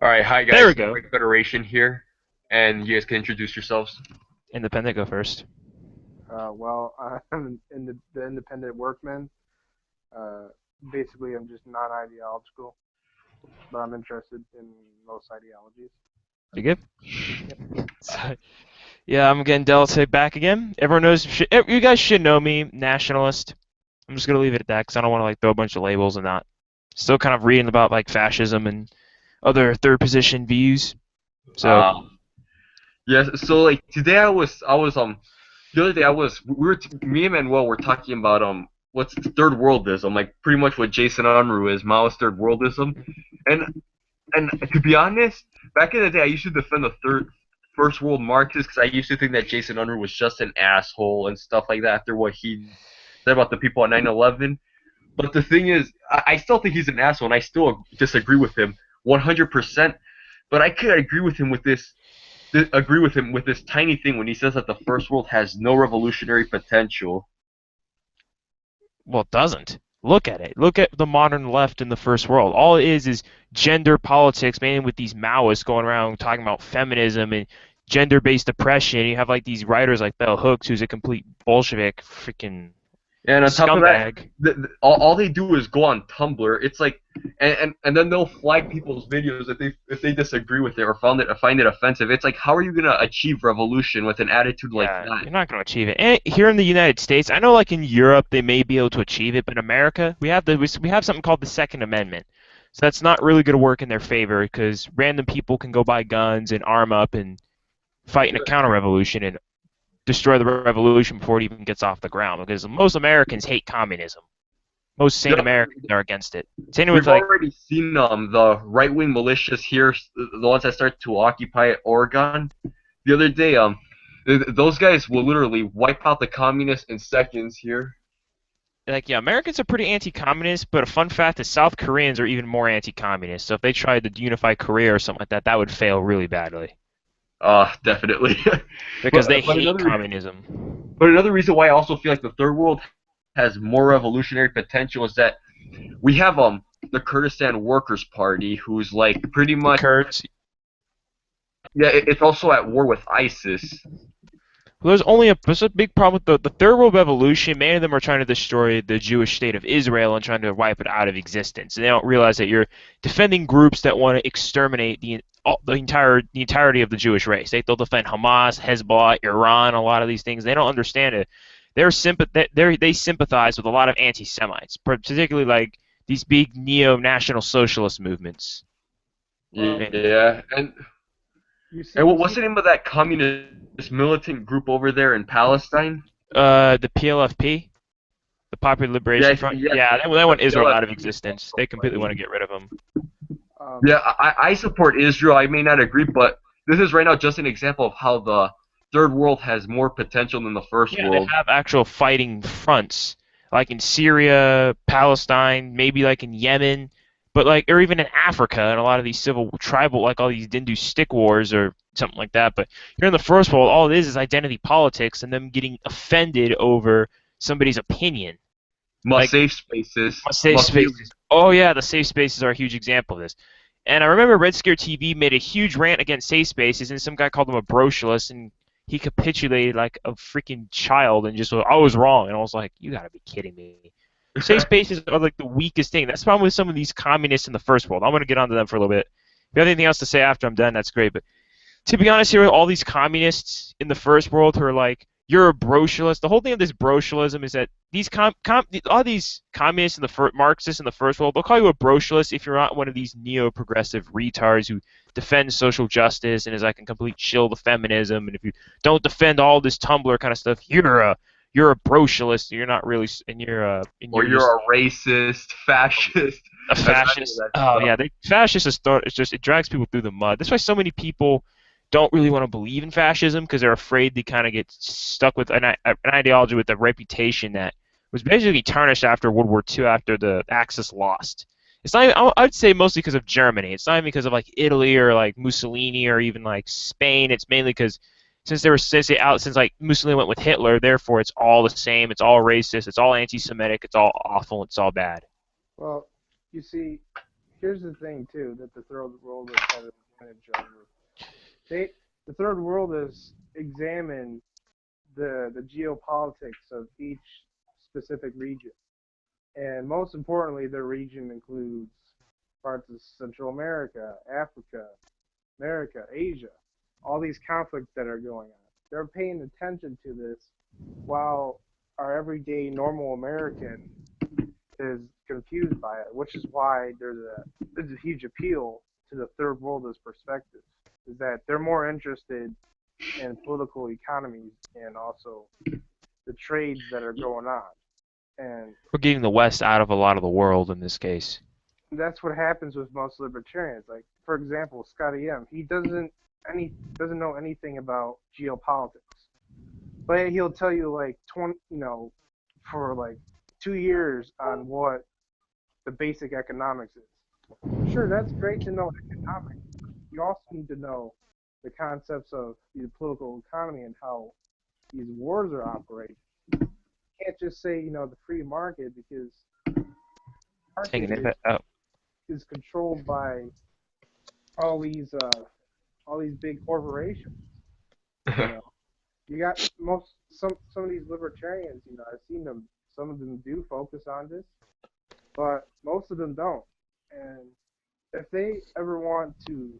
All right, hi There we guys, go. White Federation here, and you guys can introduce yourselves. Independent, go first. I'm the independent workman. Uh, Basically, I'm just non-ideological, but I'm interested in most ideologies. You good? Yep. So, yeah, I'm getting Delta back again. Everyone knows. You guys should know me, nationalist. I'm just gonna leave it at that because I don't want to like throw a bunch of labels and not. Still kind of reading about like fascism and other third position views. So Uh, yes. So like today I was the other day me and Manuel were talking about what's third worldism, like pretty much what Jason Unruh is, Mao's third worldism, and and to be honest, back in the day I used to defend the first world Marxists because I used to think that Jason Unruh was just an asshole and stuff like that after what he said about the people on 9/11. But the thing is, I still think he's an asshole, and I still disagree with him 100%. But I could agree with him with this tiny thing when he says that the first world has no revolutionary potential. well, it doesn't. Look at it. Look at the modern left in the first world. All it is gender politics, mainly with these Maoists going around talking about feminism and gender-based oppression. You have like these writers like Bell Hooks, who's a complete Bolshevik, freaking And on top of that, scumbag. all they do is go on Tumblr. It's like, and then they'll flag people's videos if they disagree with it or find it offensive. It's like, how are you gonna achieve revolution with an attitude like Yeah, that? you're not going to achieve it. And here in the United States, I know like in Europe they may be able to achieve it, but in America we have something called the Second Amendment. So that's not really going to work in their favor because random people can go buy guns and arm up and fight in a counter-revolution and destroy the revolution before it even gets off the ground. Because most Americans hate communism. Most sane Yep, Americans are against it. Same with we've like already seen the right wing militias here, the ones that start to occupy Oregon. The other day, those guys will literally wipe out the communists in seconds here. yeah, Americans are pretty anti-communist, but a fun fact is South Koreans are even more anti-communist. So if they tried to unify Korea or something like that, that would fail really badly. Definitely. Because they but but hate another communism. but another reason why I also feel like the third world has more revolutionary potential is that we have the Kurdistan Workers Party, who's like pretty The much, Kurds. yeah, it's also at war with ISIS. Well, there's a big problem with the Third World Revolution. Many of them are trying to destroy the Jewish state of Israel and trying to wipe it out of existence. And they don't realize that you're defending groups that want to exterminate the entirety of the Jewish race. They'll defend Hamas, Hezbollah, Iran, a lot of these things. They don't understand it. They sympathize with a lot of anti-Semites, particularly like these big neo-national socialist movements. Well, Yeah, and you what's see, the name of that communist militant group over there in Palestine? The PLFP, the Popular Yeah, Liberation Front. yeah, Yeah, they the want Israel out of PLFP. existence. They completely want to get rid of them. Yeah, um, I support Israel. I may not agree, but this is right now just an example of how the third world has more potential than the first Yeah, they world. have actual fighting fronts, like in Syria, Palestine, maybe like in Yemen, but like, or even in Africa, and a lot of these civil tribal, like all these Dindu stick wars or something like that. But here in the first world, all it is identity politics and them getting offended over somebody's opinion. Must Like safe spaces. safe Must be. spaces. Oh yeah, the safe spaces are a huge example of this. And I remember Red Scare TV made a huge rant against safe spaces, and some guy called him a brocialist, and he capitulated like a freaking child and just I was wrong, and I was like, you gotta be kidding me. Safe spaces are like the weakest thing. That's the problem with some of these communists in the first world. I'm gonna get onto them for a little bit. If you have anything else to say after I'm done, that's great. But to be honest, here with all these communists in the first world who are like, you're a brocialist. The whole thing of this brocialism is that all these communists and Marxists in the first world, they'll call you a brocialist if you're not one of these neo-progressive retards who defends social justice and is like a complete shill to feminism. And if you don't defend all this Tumblr kind of stuff, you're a brocialist. You're not really, and Or you're you're just a racist, fascist, a any of fascist. that Oh stuff. yeah, fascist is it's just it drags people through the mud. That's why so many people don't really want to believe in fascism because they're afraid they kind of get stuck with an ideology with a reputation that was basically tarnished after World War II after the Axis lost. It's not even, I'd say mostly because of Germany. It's not even because of like Italy or like Mussolini or even like Spain. It's mainly because since like Mussolini went with Hitler, therefore it's all the same. It's all racist. It's all anti-Semitic. It's all awful. It's all bad. well, you see, here's the thing too that the third world has had an advantage over. The third world has examined the geopolitics of each specific region, and most importantly, their region includes parts of Central America, Africa, Asia, all these conflicts that are going on. They're paying attention to this while our everyday normal American is confused by it, which is why there's a huge appeal to the third world's perspective, is that they're more interested in political economies and also the trades that are going on. And We're getting the West out of a lot of the world in this case. that's what happens with most libertarians. Like, for example, Scotty M. He doesn't know anything about geopolitics, but he'll tell you like for like 2 years on what the basic economics is. Sure, that's great to know economics. You also need to know the concepts of the political economy and how these wars are operating. You can't just say the free market, because Taking market it up. is controlled by all these big corporations. You got some of these libertarians. I've seen them. Some of them do focus on this, but most of them don't. And if they ever want to,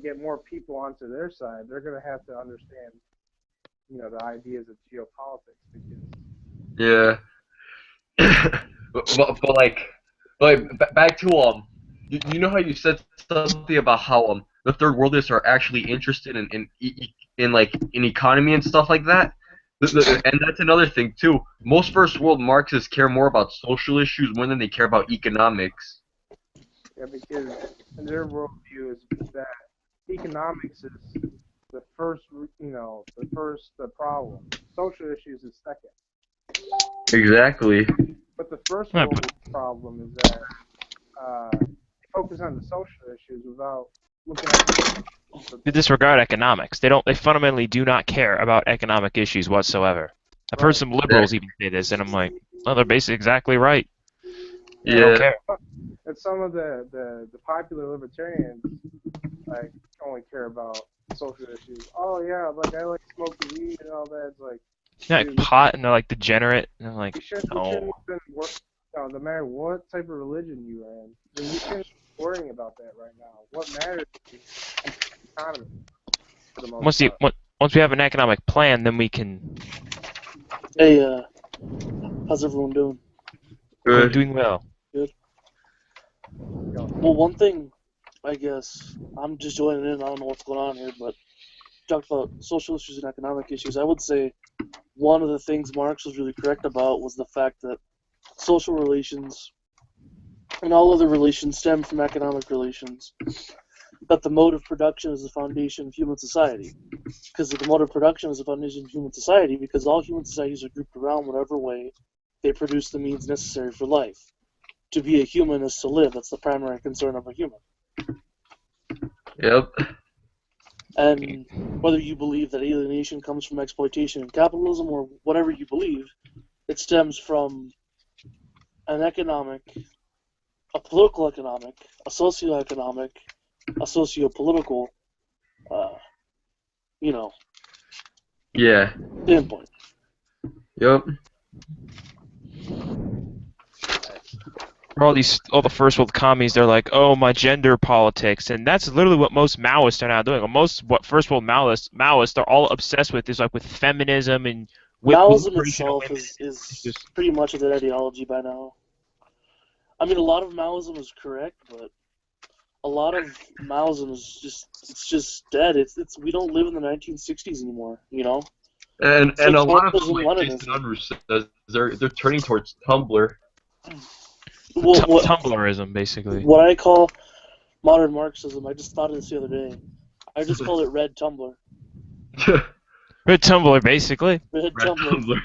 get more people onto their side, they're gonna have to understand, the ideas of geopolitics. Because but back to you know how you said something about how the third worlders are actually interested in economy and stuff like that. And that's another thing too. Most first world Marxists care more about social issues more than they care about economics. Yeah, because in their worldview is that economics is the first, the problem. Social issues is second. Exactly. But the first world problem is that they focus on the social issues without looking at They disregard economics. They fundamentally do not care about economic issues whatsoever. I've heard some liberals even say this, and I'm like, well, they're basically exactly right. They don't care. And some of the popular libertarians only care about social issues. Oh yeah, like I like smoking weed and all that. It's like, Yeah, like pot, and they're like degenerate, and I'm like, you shouldn't no. even no matter what type of religion you are in, then you shouldn't be worrying about that right now. What matters is the economy. For the most part. Once we have an economic plan, then we can. Hey, how's everyone doing? We're doing well. Good. Well, one thing, I guess, I'm just joining in, I don't know what's going on here, but talked about social issues and economic issues. I would say one of the things Marx was really correct about was the fact that social relations and all other relations stem from economic relations. That the mode of production is the foundation of human society. Because the mode of production is the foundation of human society, because all human societies are grouped around whatever way they produce the means necessary for life. To be a human is to live. That's the primary concern of a human. Yep. And whether you believe that alienation comes from exploitation and capitalism or whatever you believe, it stems from an economic, a political economic, a socioeconomic, a socio-political, Yeah. standpoint. Yep. All the first world commies, they're like, oh, my gender politics, and that's literally what most Maoists are now doing. What first world Maoists are all obsessed with is with feminism and Maoism itself is pretty much a dead ideology by now. I mean, a lot of Maoism is correct, but a lot of Maoism is just dead. We don't live in the 1960s anymore, And It's a like lot of Marxism, them, like Jason Unruh says, they're turning towards Tumblr. Tumblrism, basically. What I call modern Marxism, I just thought of this the other day. I just call it Red Tumblr. Red Tumblr, basically. Red Tumblr.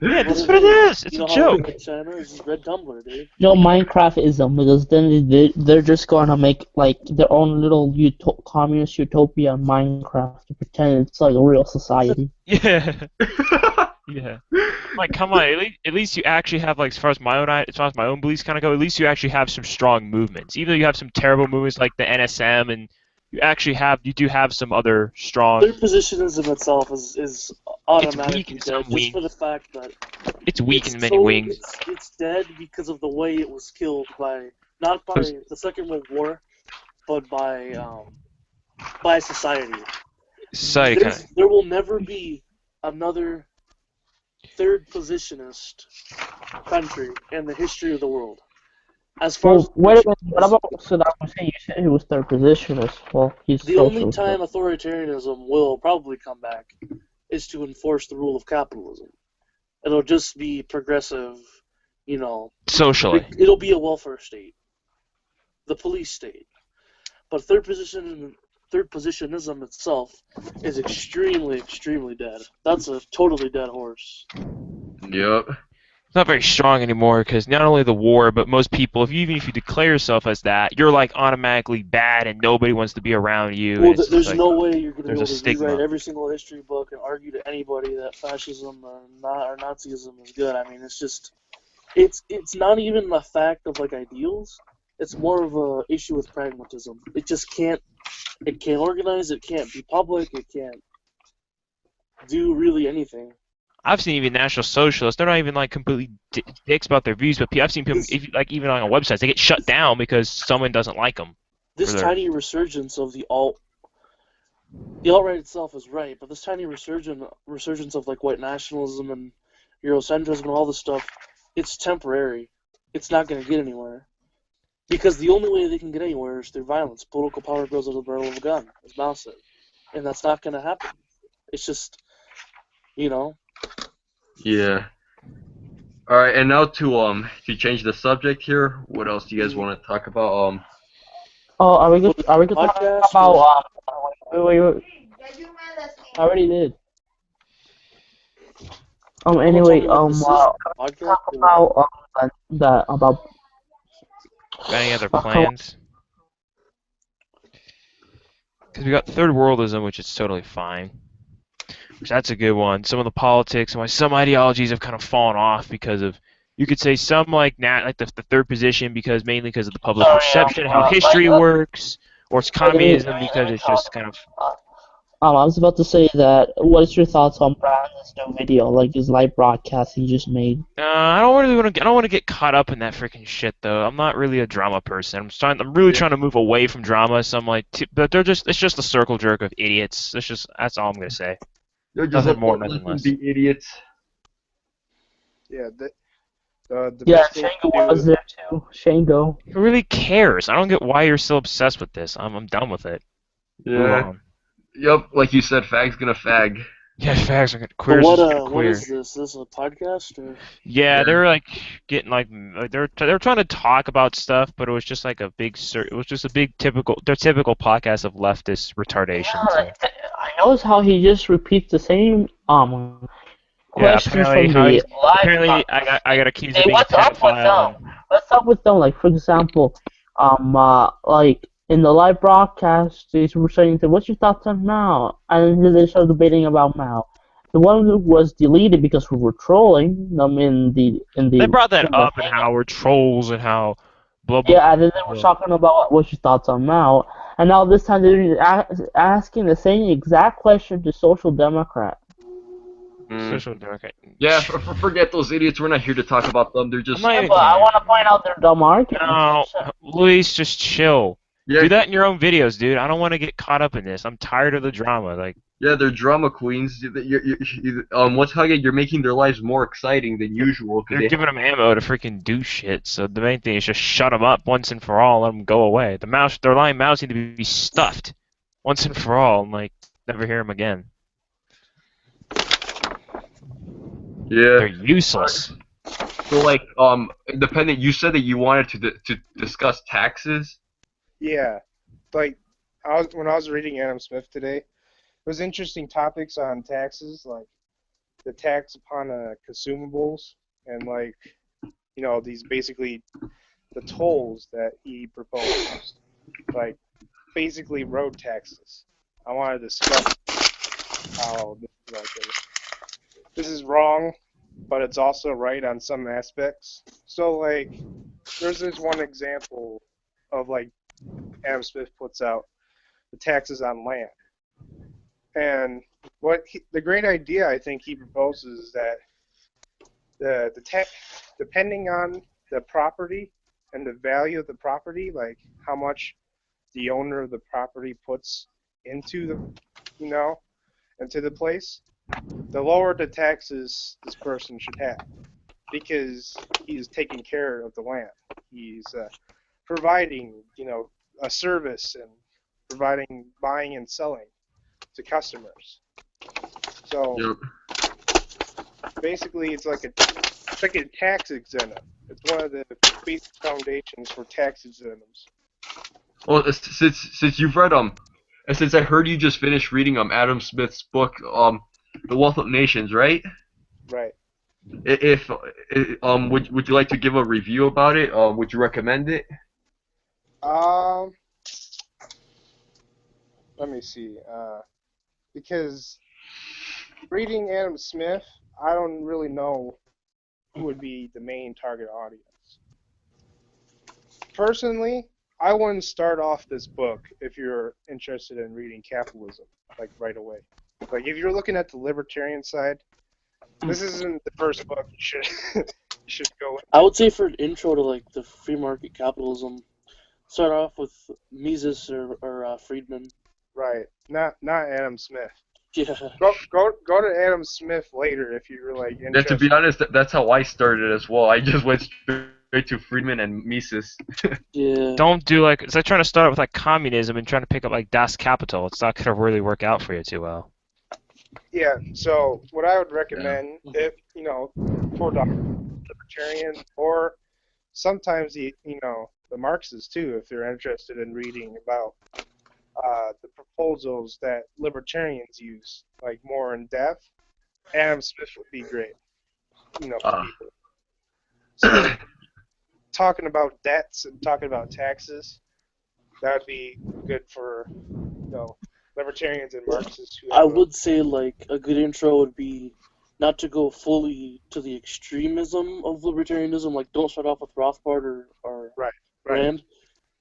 Yeah, that's what it is. It's a joke. China is Red Tumblr, dude. Minecraftism, because then they're just gonna make their own little communist utopia on Minecraft to pretend it's like a real society. Yeah. Yeah. Like, come on. At least you actually have, like, as far as my own beliefs kind of go, at least you actually have some strong movements. Even though you have some terrible movements like the NSM, and you do have some other strong. Third positionism itself is It's weak automatically in some dead just for wings. the fact that It's weak in many wings. it's dead because of the way it was killed by not by the Second World War, but by society. Society kind of. There will never be another third positionist country in the history of the world. As far as Well, wait a minute. What about Saddam Hussein? You said he was third positionist. Well, he's the only socialist. time authoritarianism will probably come back is to enforce the rule of capitalism. It'll just be progressive, you know. Socially. It'll be a welfare state, the police state. But third positionism itself is extremely, extremely dead. That's a totally dead horse. Yep. It's not very strong anymore because not only the war, but most people, even if you declare yourself as that, you're like automatically bad and nobody wants to be around you. Well, and it's there's like, no way you're going to be there's able a to stigma. rewrite every single history book and argue to anybody that fascism or Nazism is good. I mean, it's not even a fact of like ideals. It's more of a issue with pragmatism. It just can't. It can't organize. It can't be public. It can't do really anything. I've seen even National Socialists, they're not even like completely dicks about their views, but I've seen people, like even on websites, they get shut down because someone doesn't like them. This tiny resurgence of the alt-right itself is right, but this tiny resurgence of like white nationalism and Eurocentrism and all this stuff, it's temporary. It's not going to get anywhere. Because the only way they can get anywhere is through violence. Political power goes out of the barrel of a gun, as Mao said. And that's not going to happen. It's just, you know. Yeah. All right, and now to change the subject here. What else do you guys want to talk about? Oh, are we going to talk about wait. I already did. Anyway, talk about any other plans? Because we got third worldism, which is totally fine. That's a good one. Some of the politics and some ideologies have kind of fallen off because of, you could say some like the third position mainly because of the public perception, how history works, or it's communism because it's just kind of. I was about to say that. What is your thoughts on Brandon's new video, like his live broadcast he just made? I don't want to get caught up in that freaking shit though. I'm not really a drama person. I'm really trying to move away from drama. So I'm like, but it's just a circle jerk of idiots. That's all I'm gonna say. They're just nothing more, nothing less. Be idiots. Yeah, Shango was there too. Shango. Who really cares? I don't get why you're so obsessed with this. I'm done with it. Yeah. Yep, like you said, fag's gonna fag. Yeah, fags are queers. What is this? Is this a podcast or? Yeah, they're like getting like they're trying to talk about stuff, but it was just like their typical podcast of leftist retardation. Yeah, I noticed how he just repeats the same questions from the live. Apparently, I got accused of being a pedophile. What's up with them? Like, for example, like in the live broadcast, they were saying, "What's your thoughts on Mao?" And then they started debating about Mao. The one that was deleted because we were trolling them in the. They brought that up and how we're trolls and how. Blah, blah, yeah, and then they were talking about what's your thoughts on Mao, and now this time they're asking the same exact question to Social Democrat. Social Democrat. Yeah, forget those idiots. We're not here to talk about them. They're just. Yeah, but I want to point out their dumb arguments. No, Luis, just chill. Yeah. Do that in your own videos, dude. I don't want to get caught up in this. I'm tired of the drama. Like. Yeah, they're drama queens. What's hugging? You're making their lives more exciting than usual. You're giving them ammo to freaking do shit. So the main thing is just shut them up once and for all. Let them go away. Their lying mouths need to be stuffed once and for all, and like never hear them again. Yeah. They're useless. So like, independent. You said that you wanted to discuss taxes. Yeah, like when I was reading Adam Smith today. There's interesting topics on taxes, like the tax upon consumables, and like, you know, these basically the tolls that he proposed, like basically road taxes. I want to discuss how this is like this is wrong, but it's also right on some aspects. So like, there's this one example of like Adam Smith puts out the taxes on land, and the great idea I think he proposes is that the tax, depending on the property and the value of the property, like how much the owner of the property puts into into the place, the lower the taxes this person should have, because he's taking care of the land. He's providing, a service and providing buying and selling to customers. So basically, it's like a tax exempt. It's one of the basic foundations for tax exemptions. Well, since you've read and since I heard you just finished reading Adam Smith's book The Wealth of Nations, right? Right. If would you like to give a review about it? Would you recommend it? Let me see. Because reading Adam Smith, I don't really know who would be the main target audience. Personally, I wouldn't start off this book if you're interested in reading capitalism, like right away. Like if you're looking at the libertarian side, this isn't the first book you should you should go with. I would say for an intro to like the free market capitalism, start off with Mises or Friedman. Right. Not Adam Smith. Yeah. Go to Adam Smith later if you're like interested. Yeah, to be honest, that's how I started as well. I just went straight to Friedman and Mises. Yeah. Don't do like, it's like trying to start with like communism and trying to pick up like Das Kapital. It's not gonna really work out for you too well. Yeah, so what I would recommend, if for the libertarian or sometimes the Marxists too, if they're interested in reading about the proposals that libertarians use, like more in depth, Adam Smith would be great. For people. So talking about debts and talking about taxes, that would be good for libertarians and Marxists. I would say like a good intro would be not to go fully to the extremism of libertarianism, like don't start off with Rothbard or Rand,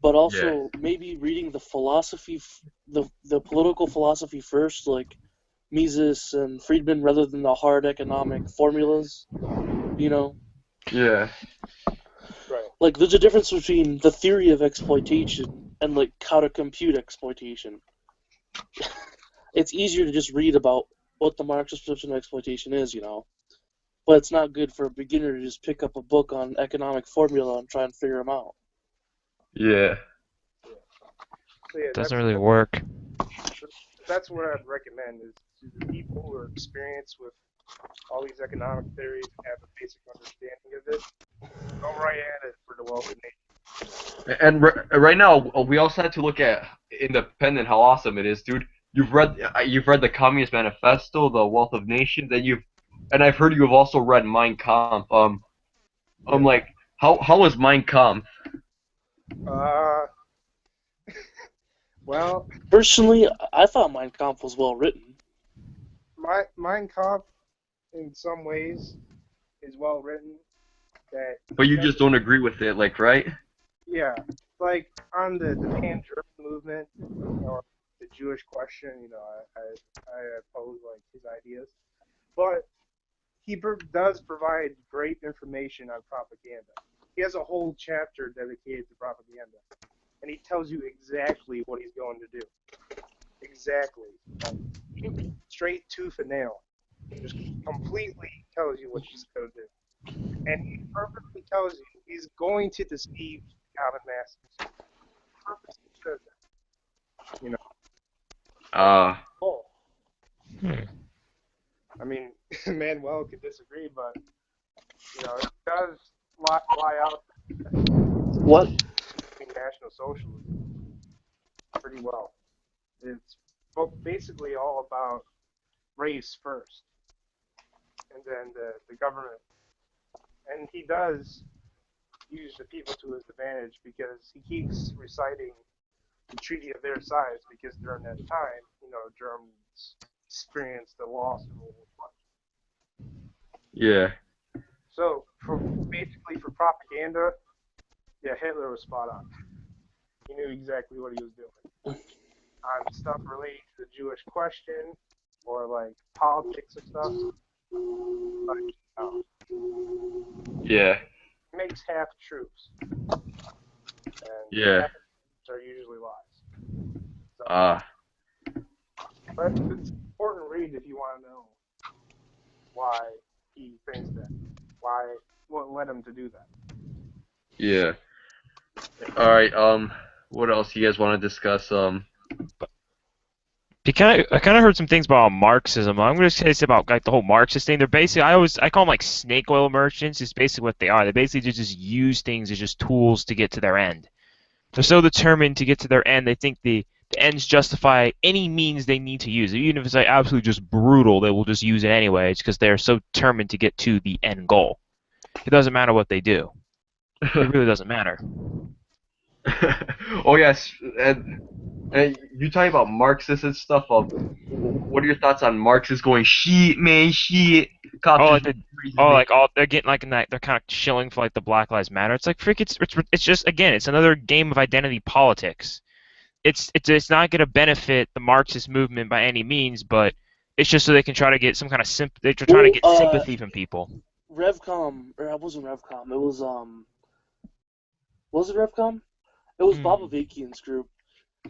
but also maybe reading the philosophy, the political philosophy first, like Mises and Friedman, rather than the hard economic formulas, Yeah. Right. Like there's a difference between the theory of exploitation and like how to compute exploitation. It's easier to just read about what the Marxist perception of exploitation is, but it's not good for a beginner to just pick up a book on economic formula and try and figure them out. Yeah. So, yeah, Doesn't really work. That's what I'd recommend is to the people who are experienced with all these economic theories and have a basic understanding of it. Go right at it for the Wealth of Nations. And right now, we also had to look at Independent, how awesome it is, dude. You've read the Communist Manifesto, The Wealth of Nations, and I've heard you have also read Mein Kampf. Like, how was Mein Kampf? Well, personally, I thought Mein Kampf was well written. Mein Kampf, in some ways, is well written. But you just don't agree with it, like, right? Yeah, like on the pan-German movement or the Jewish question, I oppose like his ideas, but he does provide great information on propaganda. He has a whole chapter dedicated to propaganda, and he tells you exactly what he's going to do. Exactly, like, straight tooth and nail. Just completely tells you what he's going to do, and he perfectly tells you he's going to deceive common masses. Purposely says that. Oh. I mean, Manuel could disagree, but it does lie out What? in National Socialism pretty well. It's basically all about race first, and then the government. And he does use the people to his advantage because he keeps reciting the Treaty of Versailles because during that time, Germans experienced the loss of World War I. Yeah. So, basically for propaganda, yeah, Hitler was spot on. He knew exactly what he was doing. On stuff related to the Jewish question, or like politics or stuff, like, Yeah. he makes half truths, and Yeah. half truths are usually lies. So, Ah. but it's an important read if you want to know why he thinks that, what led him to do that. Yeah. All right. What else you guys want to discuss? I kind of heard some things about Marxism. I'm going to say this about like the whole Marxist thing. They're basically I call them like snake oil merchants. Is basically what they are. They basically just use things as just tools to get to their end. They're so determined to get to their end, they think the ends justify any means they need to use. Even if it's like absolutely just brutal, they will just use it anyway. It's because they're so determined to get to the end goal. It doesn't matter what they do. It really doesn't matter. Oh yes, and you talking about Marxists and stuff. What are your thoughts on Marxists going shit, man, shit? Cops Oh, just like racist, oh, man." like all they're getting like in that they're kind of shilling for like the Black Lives Matter. It's like frick. It's just again, it's another game of identity politics. It's not going to benefit the Marxist movement by any means, but it's just so they can try to get some kind of they're trying to get sympathy from people. Revcom, or it wasn't Revcom. It was Was it Revcom? It was Bob Avakian's group.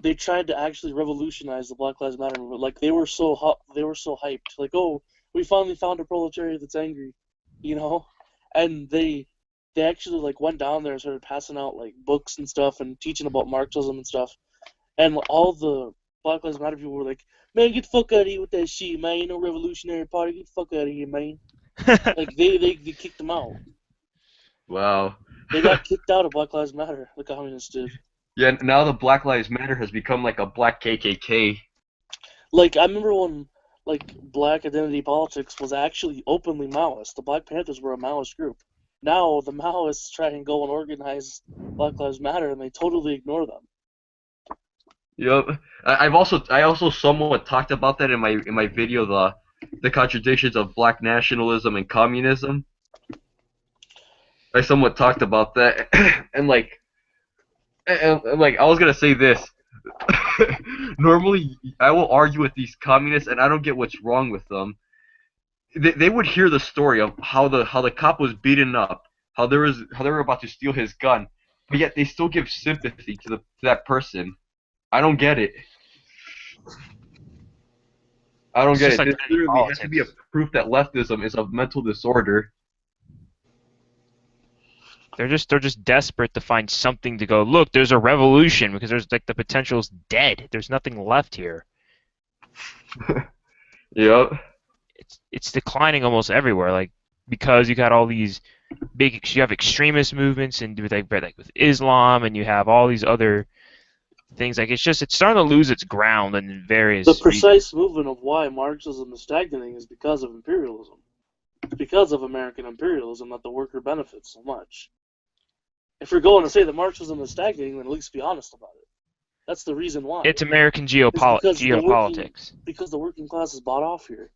They tried to actually revolutionize the Black Lives Matter movement. Like they were so hyped. Like, oh, we finally found a proletariat that's angry, you know. And they actually like went down there and started passing out like books and stuff and teaching about Marxism and stuff. And all the Black Lives Matter people were like, "Man, get the fuck out of here with that shit, man. You know, Revolutionary Party, get the fuck out of here, man." Like they kicked them out. Wow. They got kicked out of Black Lives Matter. The communists did. Yeah, now the Black Lives Matter has become like a black KKK. Like I remember when like Black Identity Politics was actually openly Maoist. The Black Panthers were a Maoist group. Now the Maoists try and go and organize Black Lives Matter, and they totally ignore them. Yep. I also somewhat talked about that in my video, the contradictions of black nationalism and communism. I somewhat talked about that, and like I was gonna say this. Normally, I will argue with these communists, and I don't get what's wrong with them. They would hear the story of how the cop was beaten up, how they were about to steal his gun, but yet they still give sympathy to that person. I don't get it. I don't It's get just it. like This literally has to be a politics. proof that leftism is a mental disorder. They're just desperate to find something to go. Look, there's a revolution because there's like the potential's dead. There's nothing left here. Yep. It's declining almost everywhere. Like because you got all these you have extremist movements and with like with Islam, and you have all these other things. Like it's starting to lose its ground in various. The precise movement of why Marxism is stagnating is because of imperialism. It's because of American imperialism that the worker benefits so much. If you're going to say that Marxism is stagnating, then at least be honest about it. That's the reason why. It's American because geopolitics. Because the working class is bought off here.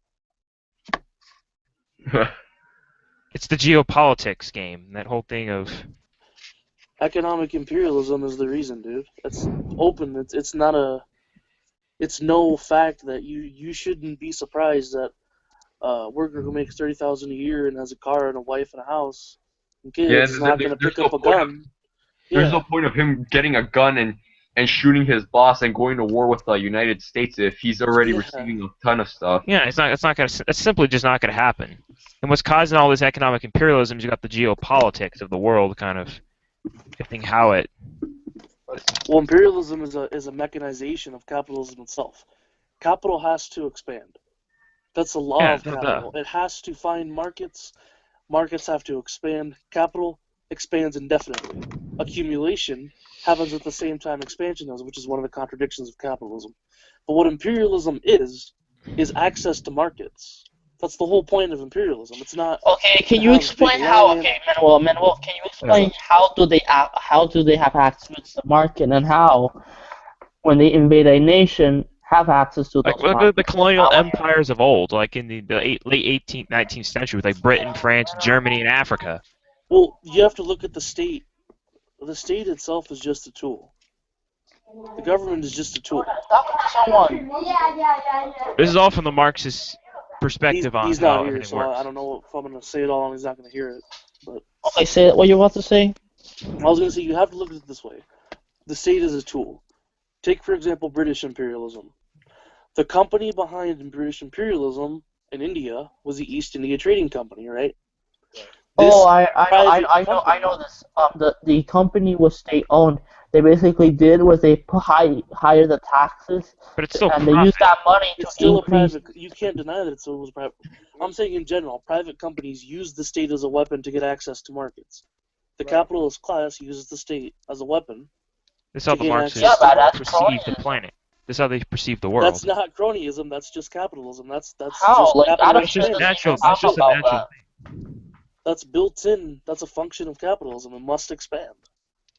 It's the geopolitics game. That whole thing of Economic imperialism is the reason, dude. It's open. It's not a. It's no fact that you shouldn't be surprised that a worker who makes $30,000 a year and has a car and a wife and a house and kids is not going to pick up a gun. There's no point of him getting a gun and shooting his boss and going to war with the United States if he's already receiving a ton of stuff. yeah, it's simply just not gonna happen. And what's causing all this economic imperialism is you got the geopolitics of the world kind of shifting how it. Well, imperialism is a mechanization of capitalism itself. Capital has to expand. That's the law of capital. It has to find markets. Markets have to expand. Capital expands indefinitely. Accumulation happens at the same time expansion does, which is one of the contradictions of capitalism. But what imperialism is access to markets. That's the whole point of imperialism. It's not. Okay, can you explain how? Okay, Manuel, can you explain how do they have access to the market and how, when they invade a nation, have access to Like those look at the markets. colonial However, empires of old, like in the late 18th, 19th century, with like Britain, France, Germany, and Africa. Well, you have to look at the state. The state itself is just a tool. The government is just a tool. talking to someone. This is all from the Marxist perspective on He's not how here, everything so works. I don't know if I'm going to say it all and he's not going to hear it. But Okay, say what you're about to say. I was going to say you have to look at it this way. The state is a tool. Take, for example, British imperialism. The company behind British imperialism in India was the East India Trading Company, right? Oh, I private know this. The company was state owned. They basically did was they higher the taxes, But it's still and they used that money to It's still increase. a private. You can't deny that it was private. I'm saying in general, private companies use the state as a weapon to get access to markets. The capitalist class uses the state as a weapon. This is how the gain Marxists access to that's perceive the cronyism. planet. This is how they perceive the world. That's not cronyism. That's just capitalism. That's How? just Like, I don't That's just understand. natural. Talk That's just a about natural. That's built in. That's a function of capitalism. It must expand.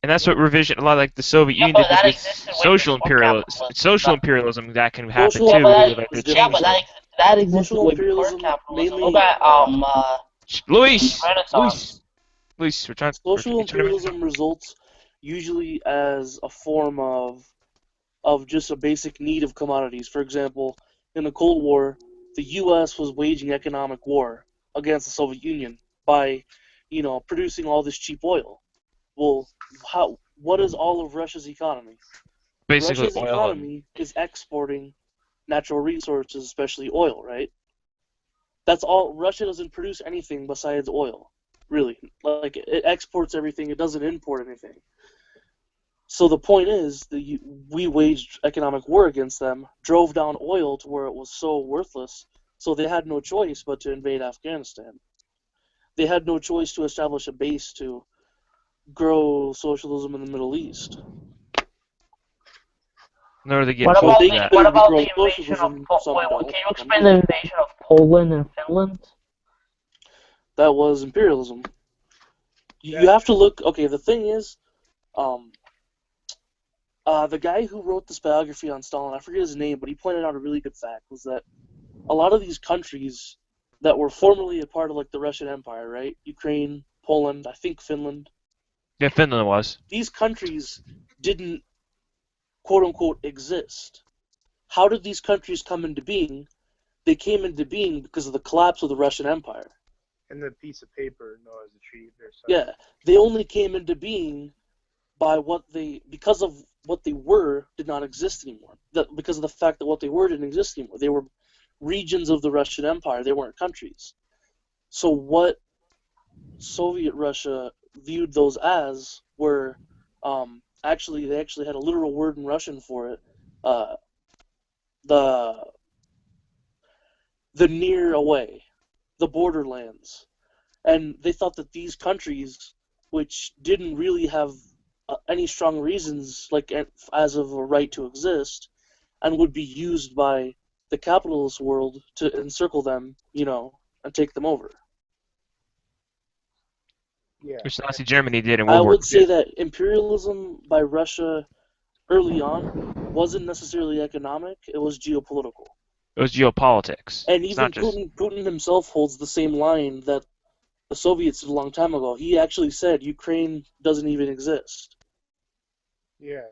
And that's what revision, a lot like the Soviet Yeah, Union but did that with existed way social before imperialism. capitalism. Social imperialism that can happen Social too. imperialism Like is the Yeah, different. but change. that existed Social way before imperialism capitalism. mainly. Look at Luis, Renaissance. Luis, we're trying. Social We're trying to imperialism results usually as a form of just a basic need of commodities. For example, in the Cold War, the U.S. was waging economic war against the Soviet Union by, producing all this cheap oil. Well, what is all of Russia's economy? basically Russia's oil. economy is exporting natural resources, especially oil, right? That's all. Russia doesn't produce anything besides oil, really. Like, it exports everything, it doesn't import anything. So the point is that we waged economic war against them, drove down oil to where it was so worthless, so they had no choice but to invade Afghanistan. They had no choice to establish a base to grow socialism in the Middle East. In order to get What close about to the that. what about the Grow invasion of socialism, some Wait, don't, can you some explain do. the invasion of Poland and Finland? That was imperialism. You have to look. Okay, the thing is, the guy who wrote this biography on Stalin, I forget his name, but he pointed out a really good fact, was that a lot of these countries that were formerly a part of like the Russian Empire, right? Ukraine, Poland, I think Finland. Yeah, Finland was. These countries didn't quote unquote exist. How did these countries come into being? They came into being because of the collapse of the Russian Empire. And the piece of paper known as the Treaty of Versailles. Yeah, they only came into being because of what they were did not exist anymore. Because of the fact that what they were didn't exist anymore. They were regions of the Russian Empire. They weren't countries. So what Soviet Russia viewed those as were they actually had a literal word in Russian for it. The near away, the borderlands, and they thought that these countries, which didn't really have any strong reasons like as of a right to exist, and would be used by the capitalist world to encircle them, and take them over. Yeah. Which Nazi Germany did in I World War would say II. that imperialism by Russia early on wasn't necessarily economic; it was geopolitical. It was geopolitics. And It's even not just. Putin himself holds the same line that the Soviets did a long time ago. He actually said Ukraine doesn't even exist. Yeah.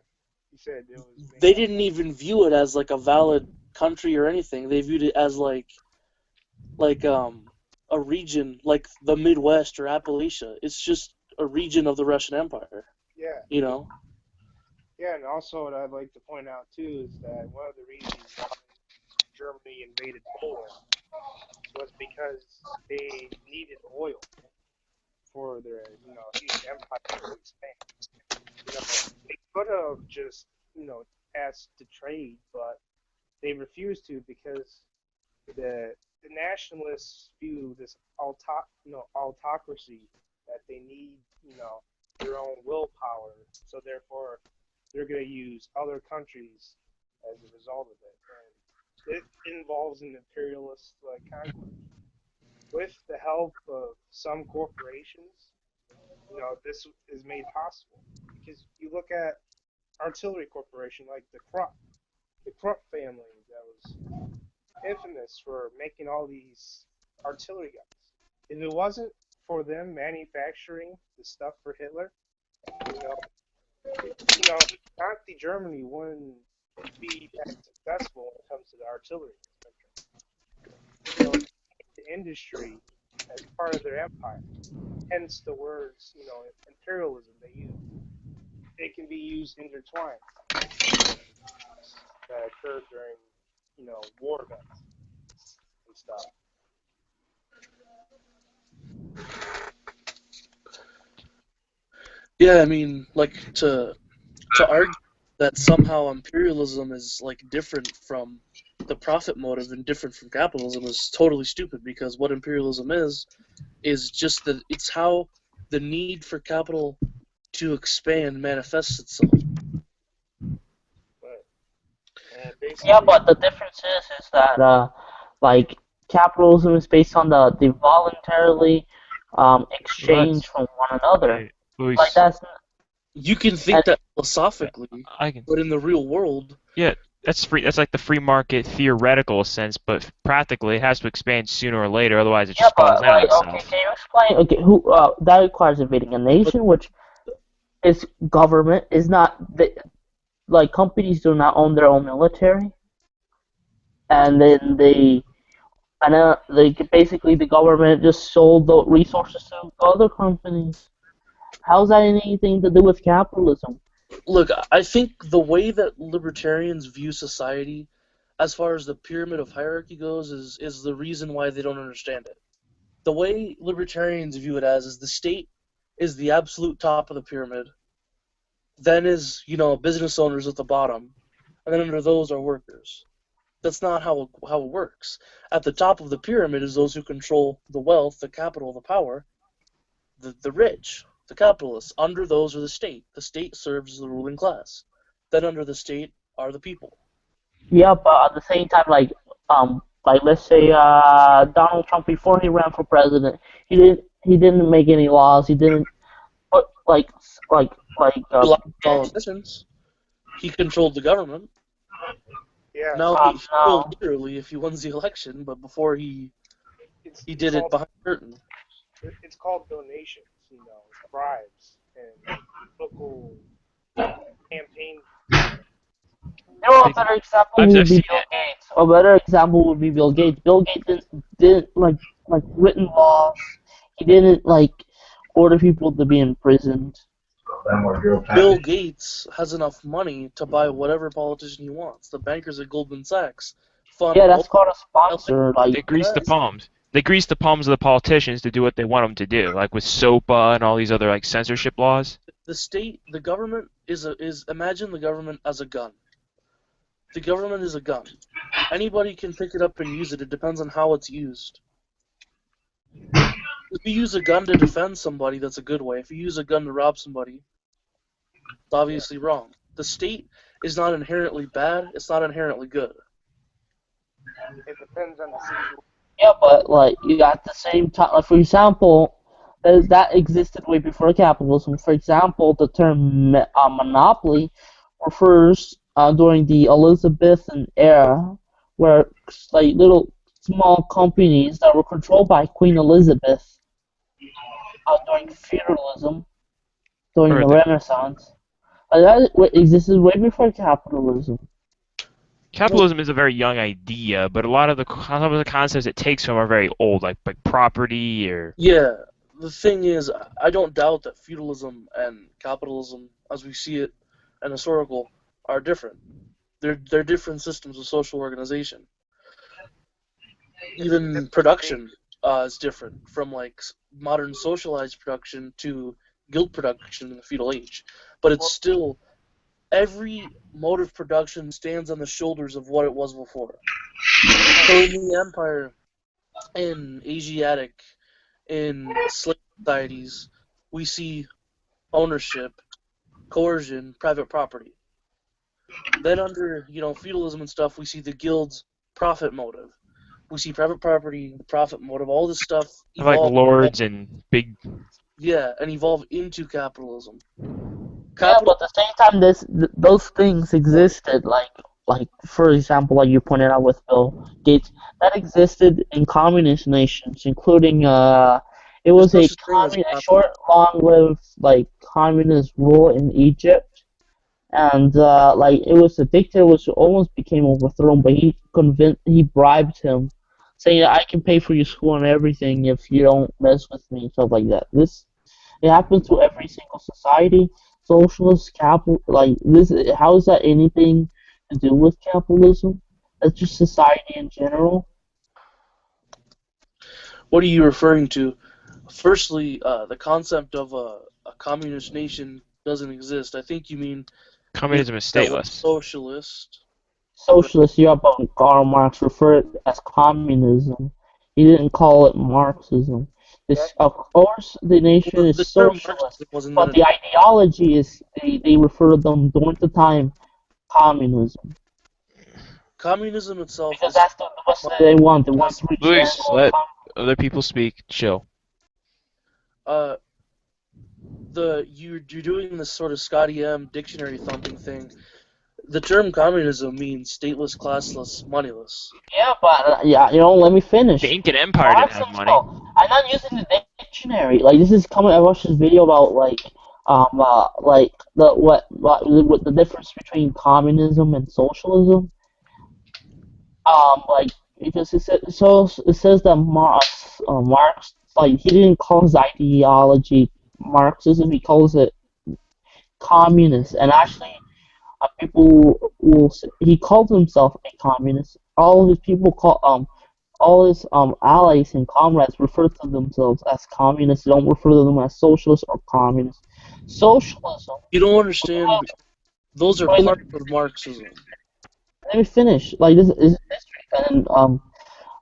He said it was. They didn't even view it as like a valid country or anything. They viewed it as like a region like the Midwest or Appalachia. It's just a region of the Russian Empire. Yeah. Yeah, and also what I'd like to point out too is that one of the reasons why Germany invaded Poland was because they needed oil for their, huge empire to expand. They could have just, asked to trade, but they refused to because the nationalists view this autocracy that they need, their own willpower. So therefore, they're going to use other countries as a result of it. And it involves an imperialist conquest. With the help of some corporations, this is made possible. Because you look at artillery corporation like the Krupp, the Krupp family that was infamous for making all these artillery guns. If it wasn't for them manufacturing the stuff for Hitler, you know, Nazi Germany wouldn't be as successful when it comes to the artillery. The industry as part of their empire. Hence the words, imperialism they use. It can be used intertwined that occurred during, war events and stuff. Yeah, I mean, like to argue that somehow imperialism is like different from the profit motive and different from capitalism is totally stupid, because what imperialism is just that it's how the need for capital to expand manifests itself. Yeah, but the difference is that like capitalism is based on the voluntarily exchange from one another. Hey, Luis, Like that's You can think that philosophically, I can. but in the real world, Yeah, that's free. That's like the free market theoretical sense, but practically it has to expand sooner or later. Otherwise, it yeah, just falls but out like okay, itself. can you explain? Okay, who that requires invading a nation, which is government is not like companies do not own their own military, and then basically the government just sold the resources to other companies. How's that anything to do with capitalism? look, I think the way that libertarians view society, as far as the pyramid of hierarchy goes, is the reason why they don't understand it. The way libertarians view it as is the state is the absolute top of the pyramid. Then is, business owners at the bottom, and then under those are workers. That's not how it works. At the top of the pyramid is those who control the wealth, the capital, the power, the rich, the capitalists. Under those are the state. The state serves as the ruling class. Then under the state are the people. Yeah, but at the same time, like let's say Donald Trump before he ran for president, he didn't make any laws. He didn't put He elected politicians. He controlled the government. Yeah. Now he no. will literally if he wins the election, but before he did it behind the curtain. It's called donations, bribes, and local campaign. A better example I've would be seen Bill Gates. A better example would be Bill Gates. Bill Gates didn't like written laws. He didn't order people to be imprisoned. Bill Gates has enough money to buy whatever politician he wants. The bankers at Goldman Sachs fund. Yeah, that's called a sponsor. They grease the palms. They grease the palms of the politicians to do what they want them to do, like with SOPA and all these other censorship laws. The state, the government is imagine the government as a gun. The government is a gun. Anybody can pick it up and use it. It depends on how it's used. If you use a gun to defend somebody, that's a good way. If you use a gun to rob somebody, it's obviously wrong. The state is not inherently bad. It's not inherently good. It depends on the situation. Yeah, but you at the same time, for example, that existed way before capitalism. For example, the term monopoly refers during the Elizabethan era, where little small companies that were controlled by Queen Elizabeth during feudalism, during the Renaissance. That existed way before capitalism. Capitalism is a very young idea, but a lot of the concepts it takes from are very old, like property or. Yeah, the thing is, I don't doubt that feudalism and capitalism, as we see it, and historical, are different. They're different systems of social organization. Even production is different from modern socialized production to guild production in the feudal age, but it's still. Every mode of production stands on the shoulders of what it was before. So in the empire, in Asiatic, in slave societies, we see ownership, coercion, private property. Then under feudalism and stuff, we see the guild's profit motive. We see private property, the profit motive, all this stuff Like lords and big. Yeah, and evolve into capitalism. Yeah, but at the same time, those things existed like for example, like you pointed out with Bill Gates, that existed in communist nations, including it There's was no a such thing as short, long-lived like communist rule in Egypt, and like it was a dictator which almost became overthrown, but he bribed him, saying I can pay for your school and everything if you don't mess with me and stuff like that. This it happens to every single society. Socialist capital like this. How is that anything to do with capitalism? That's just society in general. What are you referring to? Firstly, the concept of a communist nation doesn't exist. I think you mean Communism is that was stateless. socialist. Socialist Europe, Karl Marx referred it as communism. He didn't call it Marxism. This, of course, the nation The is term socialist, Marxism was but invented. the ideology is they refer to them during the time communism Communism itself because is that's what they want. They want to reach the end Luis, goal of let communism. other people speak. Chill. uh you're doing this sort of Scotty M dictionary thumping thing. The term communism means stateless, classless, moneyless. Yeah, but yeah, let me finish. The Incan Empire didn't have money. I'm not using the dictionary. Like this is coming. I watched this video about like what the difference between communism and socialism. Like because it says that Marx like he didn't call his ideology Marxism. He calls it communist, and actually people will say, he called himself a communist. All his people all his allies and comrades refer to themselves as communists. They don't refer to them as socialists or communists. Socialism. You don't understand. Those are Wait, part of Marxism. let me finish. Like this is history, and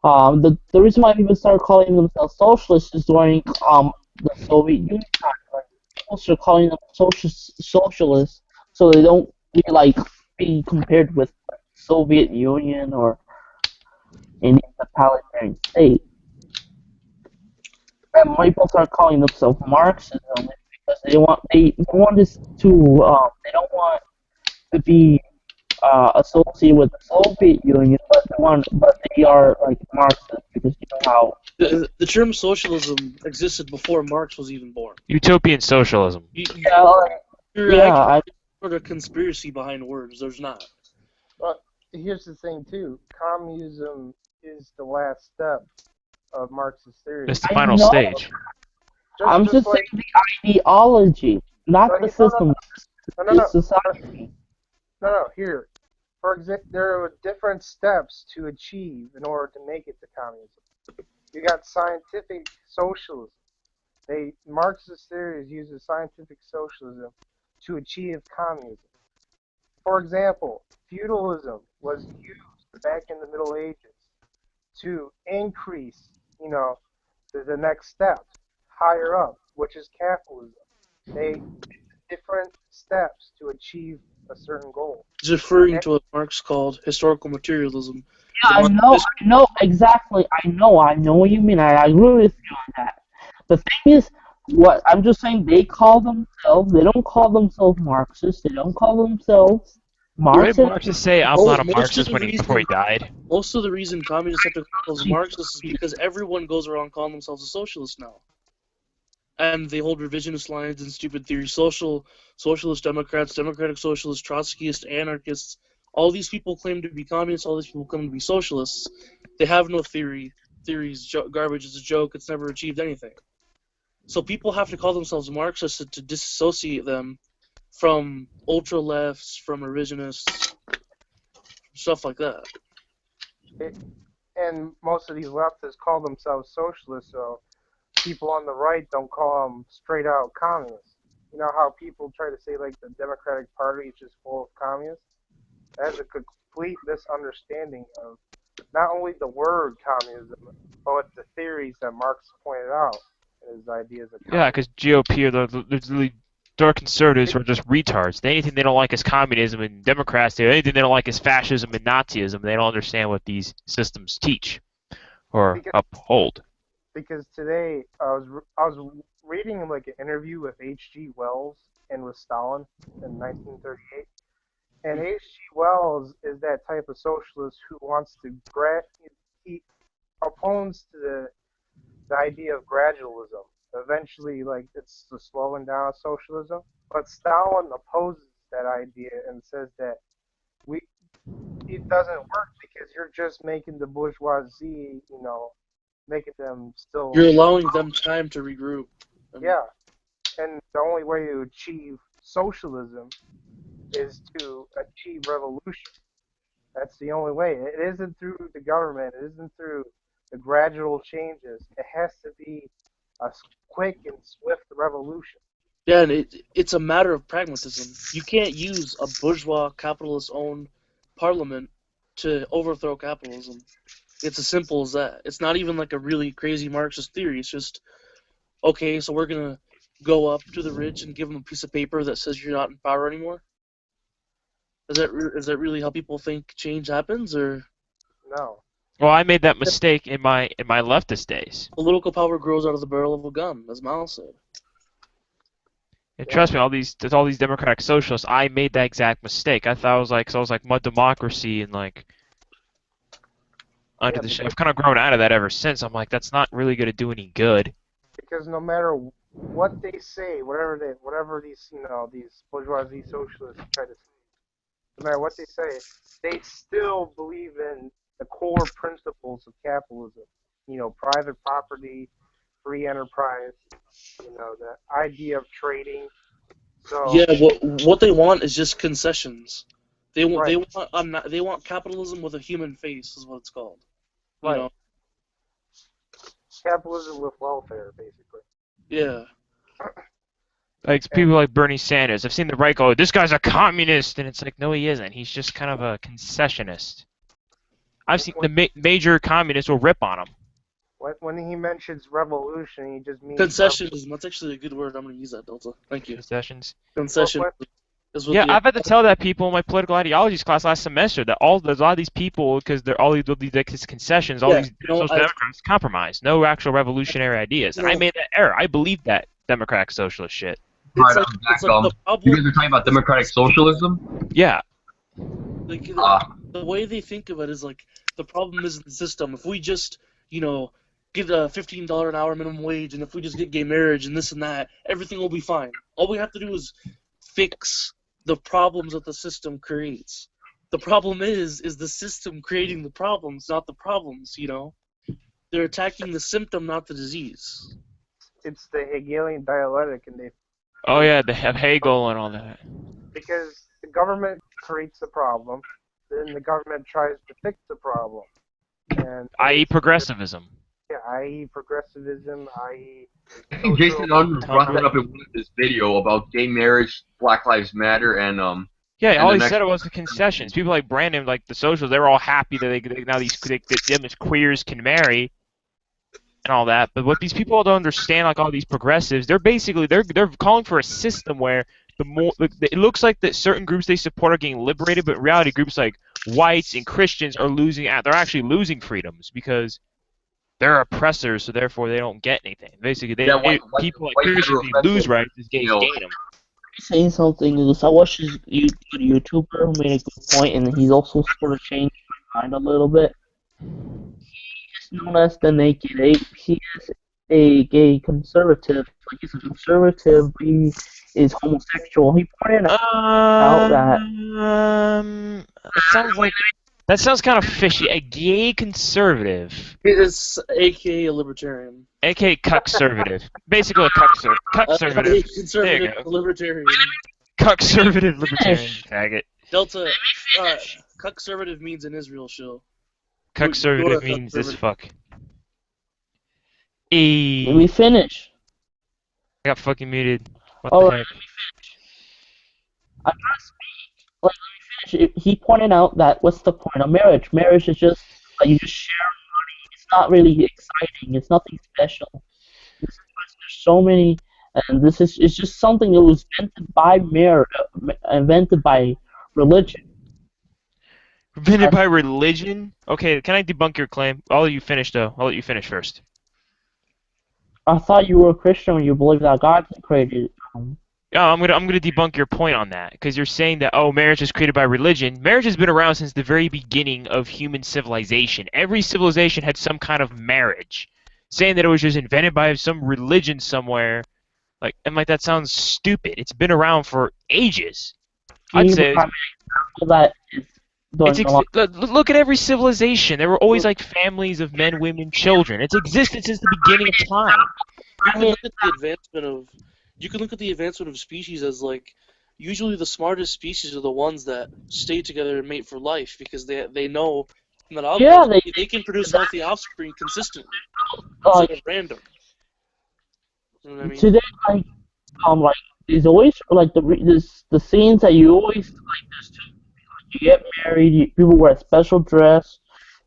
the reason why people started calling themselves socialists is during the Soviet Union time. Like, people started calling them socialists, so they don't be like being compared with Soviet Union or any totalitarian state. And people start calling themselves Marxism because they want this to they don't want to be associated with the Soviet Union, but they are like Marxist because you know how. The term socialism existed before Marx was even born. Utopian socialism. Yeah, You're yeah, actually sort of conspiracy behind words. There's not. But here's the thing too: communism is the last step of Marxist theory. It's the I final know. stage. I'm just like, saying the ideology, not the system, no, the society. No. Here, for example, there are different steps to achieve in order to make it to communism. You got scientific socialism. Marxist theories uses scientific socialism to achieve communism. For example, feudalism was used back in the Middle Ages to increase, the next step higher up, which is capitalism. They different steps to achieve a certain goal. He's referring to what Marx called historical materialism. Yeah, I know exactly. I know what you mean. I agree with you on that. The thing is, what I'm just saying, they call themselves. They don't call themselves Marxists. They don't call themselves What did Marxists. Marxist say? I'm not a Marxist before he died. Most of the reason communists have to call themselves Marxists is because everyone goes around calling themselves a socialist now. And they hold revisionist lines and stupid theories. Socialist Democrats, Democratic Socialists, Trotskyists, anarchists. All these people claim to be communists. All these people claim to be socialists. They have no theory. Theory's garbage. It's a joke. It's never achieved anything. So people have to call themselves Marxists to disassociate them from ultra-lefts, from revisionists, stuff like that. And most of these leftists call themselves socialists, so people on the right don't call them straight-out communists. You know how people try to say, like, the Democratic Party is just full of communists? That is a complete misunderstanding of not only the word communism, but the theories that Marx pointed out in his ideas of communism. Yeah, because GOP are the dark conservatives who are just retards. Anything they don't like is communism, and Democrats, anything they don't like is fascism and Nazism. They don't understand what these systems teach or uphold. Because today I was reading like an interview with H.G. Wells and with Stalin in 1938, And H.G. Wells is that type of socialist who wants to he opponents to the idea of gradualism. Eventually, like it's the slowing down of socialism. But Stalin opposes that idea and says that it doesn't work because you're just making the bourgeoisie, making them still. You're allowing them time to regroup. Yeah, and the only way to achieve socialism is to achieve revolution. That's the only way. It isn't through the government. It isn't through the gradual changes. It has to be a quick and swift revolution. Yeah, and it's a matter of pragmatism. You can't use a bourgeois, capitalist-owned parliament to overthrow capitalism. It's as simple as that. It's not even like a really crazy Marxist theory. It's just, okay, so we're going to go up to the rich and give them a piece of paper that says you're not in power anymore? Is that really how people think change happens, or? No. Well, I made that mistake in my leftist days. Political power grows out of the barrel of a gun, as Mao said. And trust me, all these democratic socialists, I made that exact mistake. I thought I was like mud democracy and like under the I've kind of grown out of that ever since. I'm like, that's not really going to do any good. Because no matter what they say, whatever these these bourgeoisie socialists try to say, no matter what they say, they still believe in the core principles of capitalism. Private property, free enterprise. The idea of trading. So yeah, what they want is just concessions. They want capitalism with a human face, is what it's called. Right. Capitalism with welfare, basically. Yeah. Like people like Bernie Sanders. I've seen the right go, this guy's a communist, and it's like, no, he isn't. He's just kind of a concessionist. I've seen the major communists will rip on him. When he mentions revolution, he just means concessionism. That's actually a good word. I'm going to use that, Delta. Thank you. Concessions. Concession. Yeah, I've had to tell that people in my political ideologies class last semester that there's a lot of these people, because they're all these concessions, these social democrats compromise, no actual revolutionary ideas. And I made that error. I believed that democratic socialist shit. You guys are talking about democratic socialism? Yeah. Like, the way they think of it is like, the problem isn't the system. If we just, get a $15 an hour minimum wage, and if we just get gay marriage and this and that, everything will be fine. All we have to do is fix the problems that the system creates. The problem is the system creating the problems, not the problems, They're attacking the symptom, not the disease. It's the Hegelian dialectic, and they... Oh yeah, they have Hegel and all that. Because the government creates the problem, then the government tries to fix the problem. And i.e. progressivism. Yeah, i.e. progressivism, i.e. I think Jason Unruh brought that up in one of his video about gay marriage, Black Lives Matter, and Yeah, all he said was the concessions. People like Brandon, like the socials, they were all happy that now them as queers can marry and all that. But what these people don't understand, like all these progressives, they're calling for a system where it looks like that certain groups they support are getting liberated, but in reality, groups like whites and Christians are they're actually losing freedoms because they're oppressors, so therefore they don't get anything. Basically, people like queers lose rights as gays gain them. Saying something is, I watched this YouTuber who made a good point, and he's also sort of changed my mind a little bit. He is known as the Naked Ape. He is a gay conservative. Like, he's a conservative, but he is homosexual. He pointed out that... That sounds kind of fishy. A gay conservative. It is a.k.a. a libertarian. A.k.a. cuckservative. Basically a cuckservative. Conservative libertarian. Cuckservative libertarian. Faggot. Delta, cuckservative means an Israel show. Cuckservative means this fuck. Let me finish. I got fucking muted. What the heck? I'm trying to speak. Let me finish. He pointed out that what's the point of marriage? Marriage is just you just share money. It's not really exciting. It's nothing special. There's so many, and it's just something that was invented by religion. Invented by religion? Okay, can I debunk your claim? I'll let you finish though. I'll let you finish first. I thought you were a Christian when you believed that God created Yeah, I'm gonna debunk your point on that because you're saying that marriage is created by religion. Marriage has been around since the very beginning of human civilization. Every civilization had some kind of marriage. Saying that it was just invented by some religion somewhere, like that sounds stupid. It's been around for ages. Can I'd you say provide me an example that is going along? look at every civilization. There were always like families of men, women, children. It's existed since the beginning of time. You I can mean, look at the advancement of species as like usually the smartest species are the ones that stay together and mate for life because they know from that yeah, outgrowth they can produce healthy offspring consistently instead of like random. You know what I mean? today, like there's always like the scenes that you always like. There's two. You get married. People wear a special dress.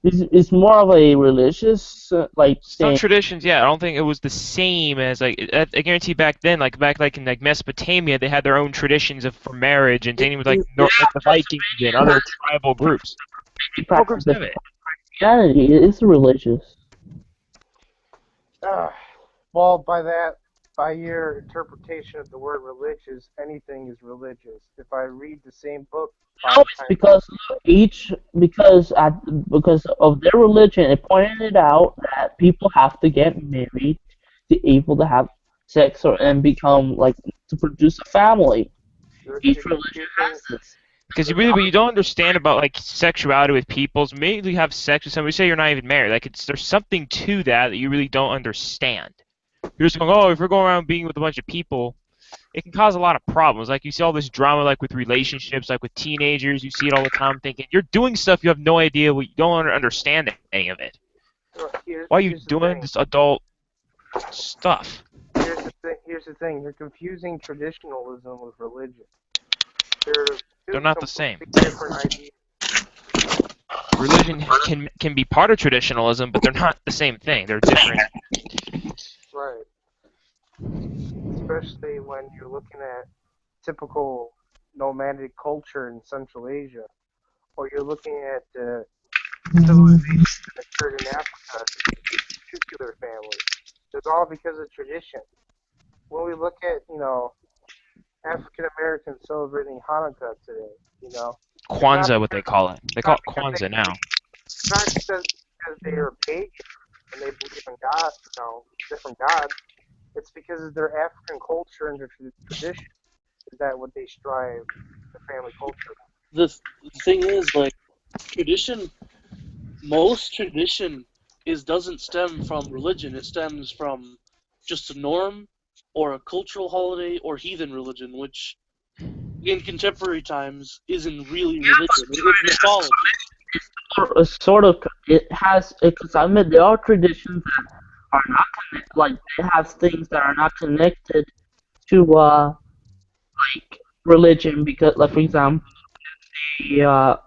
It's more of a religious like Some thing. traditions, yeah, I don't think it was the same as I guarantee back then, like in like Mesopotamia, they had their own traditions for marriage and dating with like the Vikings and other tribal groups. They All practice groups the have it. Christianity. It's religious. Uh, by your interpretation of the word religious, anything is religious. If I read the same book No, 5 it's times, because because of their religion, it pointed it out that people have to get married to able to have sex and become like to produce a family. you're, Each you're religion confusing. has this. Because you don't understand about like sexuality with people. So maybe you have sex with somebody, say you're not even married. Like there's something to that you really don't understand. You're just going, if we're going around being with a bunch of people, it can cause a lot of problems. Like you see all this drama, like with relationships, like with teenagers. You see it all the time, thinking you're doing stuff you have no idea, what you don't understand any of it. Why are you Here's the doing thing. this adult stuff? Here's the thing. You're confusing traditionalism with religion. They're They're two not the same. completely different ideas. Religion can be part of traditionalism, but they're not the same thing. They're different. Right. Especially when you're looking at typical nomadic culture in Central Asia, or you're looking at the civilization that occurred in Africa, nuclear families. It's all because of tradition. When we look at, African Americans celebrating Hanukkah today, it's not Kwanzaa, what they call it. They call it because Kwanzaa now. it's not because they are pagan and they believe in God, different gods. It's because of their African culture and their tradition. Is that what they strive, the family culture? The thing is like tradition. Most tradition doesn't stem from religion. It stems from just a norm or a cultural holiday or heathen religion, which in contemporary times isn't really religion. It's mythology. Sort of it has because I mean there are traditions that are not like they have things that are not connected to like religion because like for example the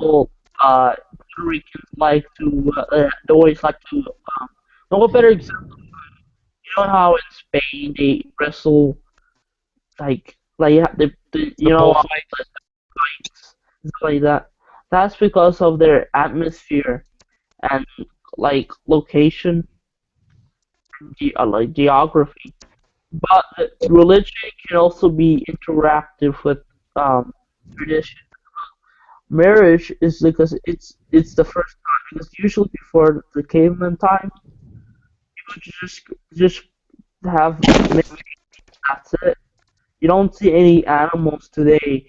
people Puerto Ricans like to they always like to no better example you know how in Spain they wrestle like The you know bullfight. fights stuff like that. That's because of their atmosphere and like location, like geography. But religion can also be interactive with tradition. Marriage is because it's the first time because usually before the caveman time, you just have marriage. That's it. You don't see any animals today.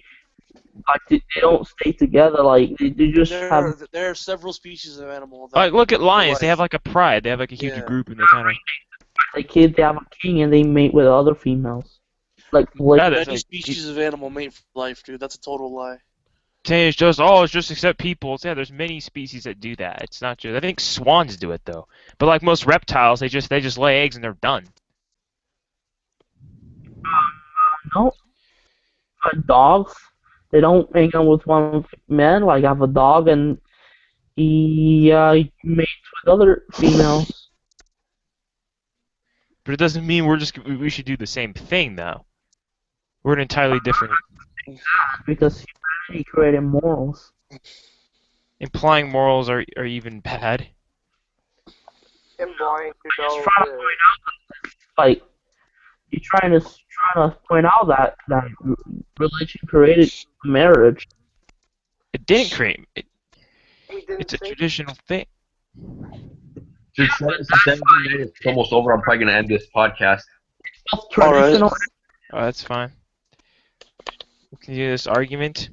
Like they don't stay together. Like they just have There are several species of animal that Like look at lions. They like have like a pride. They have like a huge yeah. group, and they kind of. like kids. They have a king and they mate with other females. Like Yeah, polygamy. that's Many like. species of animal mate for life, dude. That's a total lie. Saying it's just accept people. Yeah, there's many species that do that. It's not just. I think swans do it though. But like most reptiles, they just lay eggs and they're done. No, dogs. They don't hang out with one man. Like I have a dog and he mates with other females But it doesn't mean we should do the same thing though. We're an entirely different. because humanity created morals. Implying morals are even bad. Implying, Just trying to point out like He's trying to point out that religion created marriage. It didn't create. It's a traditional thing. Since it's almost over, I'm probably gonna end this podcast. Traditional. Oh, that's fine. We can do this argument.